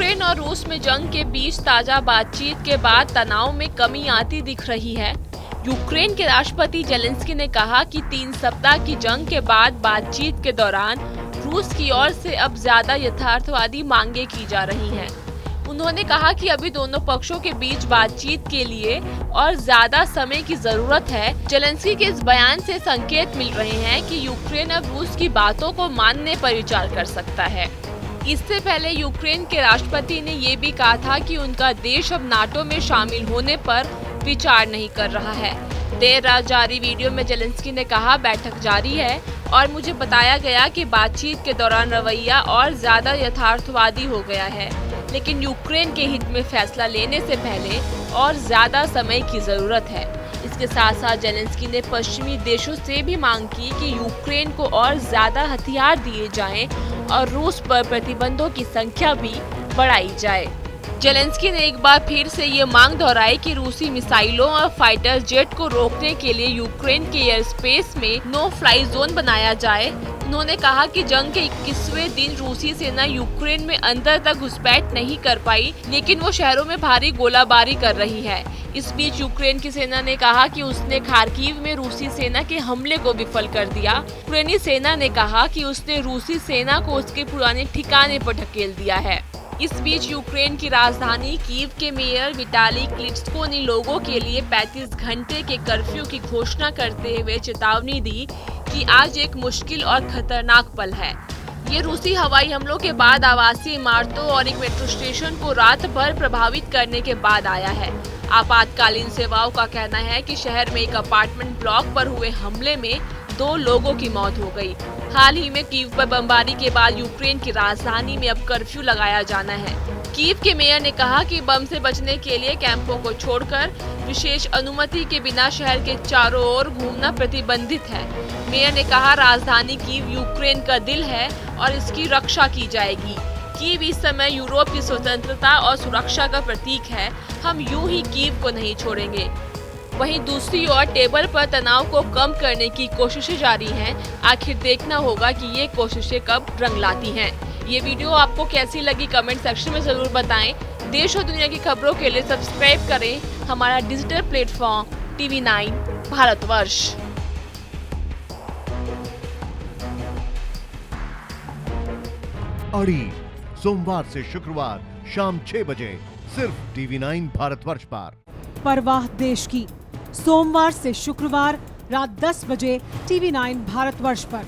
Ukraine और रूस में जंग के बीच ताजा बातचीत के बाद तनाव में कमी आती दिख रही है। यूक्रेन के राष्ट्रपति जेलेंस्की ने कहा कि 3 सप्ताह की जंग के बाद बातचीत के दौरान रूस की ओर से अब ज्यादा यथार्थवादी मांगे की जा रही हैं। उन्होंने कहा कि अभी दोनों पक्षों के बीच बातचीत के लिए और ज्यादा समय की जरूरत है। जेलेंस्की के इस बयान से संकेत मिल रहे हैं कि यूक्रेन अब रूस की बातों को मानने पर विचार कर सकता है। इससे पहले यूक्रेन के राष्ट्रपति ने ये भी कहा था कि उनका देश अब नाटो में शामिल होने पर विचार नहीं कर रहा है। देर रात जारी वीडियो में जेलेंस्की ने कहा, बैठक जारी है और मुझे बताया गया कि बातचीत के दौरान रवैया और ज्यादा यथार्थवादी हो गया है, लेकिन यूक्रेन के हित में फैसला लेने से पहले और ज्यादा समय की जरूरत है। इसके साथ साथ जेलेंस्की ने पश्चिमी देशों से भी मांग की कि यूक्रेन को और ज्यादा हथियार दिए जाएं और रूस पर प्रतिबंधों की संख्या भी बढ़ाई जाए। जेलेंस्की ने एक बार फिर से ये मांग दोहराई कि रूसी मिसाइलों और फाइटर जेट को रोकने के लिए यूक्रेन के एयर स्पेस में नो फ्लाई जोन बनाया जाए। उन्होंने कहा कि जंग के 21वें दिन रूसी सेना यूक्रेन में अंदर तक घुसपैठ नहीं कर पाई, लेकिन वो शहरों में भारी गोलाबारी कर रही है। इस बीच यूक्रेन की सेना ने कहा कि उसने खार्किव में रूसी सेना के हमले को विफल कर दिया। यूक्रेनी सेना ने कहा कि उसने रूसी सेना को उसके पुराने ठिकाने पर ढकेल दिया है। इस बीच यूक्रेन की राजधानी कीव के मेयर विटाली क्लिचको ने लोगों के लिए 35 घंटे के कर्फ्यू की घोषणा करते हुए चेतावनी दी कि आज एक मुश्किल और खतरनाक पल है। ये रूसी हवाई हमलों के बाद आवासीय इमारतों और एक मेट्रो स्टेशन को रात भर प्रभावित करने के बाद आया है। आपातकालीन सेवाओं का कहना है कि शहर में एक अपार्टमेंट ब्लॉक पर हुए हमले में 2 लोगों की मौत हो गई। हाल ही में कीव पर बमबारी के बाद यूक्रेन की राजधानी में अब कर्फ्यू लगाया जाना है। कीव के मेयर ने कहा कि बम से बचने के लिए कैंपों को छोड़कर विशेष अनुमति के बिना शहर के चारों ओर घूमना प्रतिबंधित है। मेयर ने कहा, राजधानी कीव यूक्रेन का दिल है और इसकी रक्षा की जाएगी। कीव इस समय यूरोप की स्वतंत्रता और सुरक्षा का प्रतीक है। हम यूं ही कीव को नहीं छोड़ेंगे। वहीं दूसरी ओर टेबल पर तनाव को कम करने की कोशिशें जारी हैं। आखिर देखना होगा कि ये कोशिशें कब रंग लाती हैं। ये वीडियो आपको कैसी लगी कमेंट सेक्शन में जरूर बताएं। देश और दुनिया की खबरों के लिए सब्सक्राइब करें हमारा डिजिटल प्लेटफॉर्म TV9 भारतवर्ष। अड़ी सोमवार से शुक्रवार शाम 6 बजे सिर्फ TV9 भारतवर्ष पर। परवाह देश की, सोमवार से शुक्रवार रात 10 बजे TV9 भारतवर्ष पर।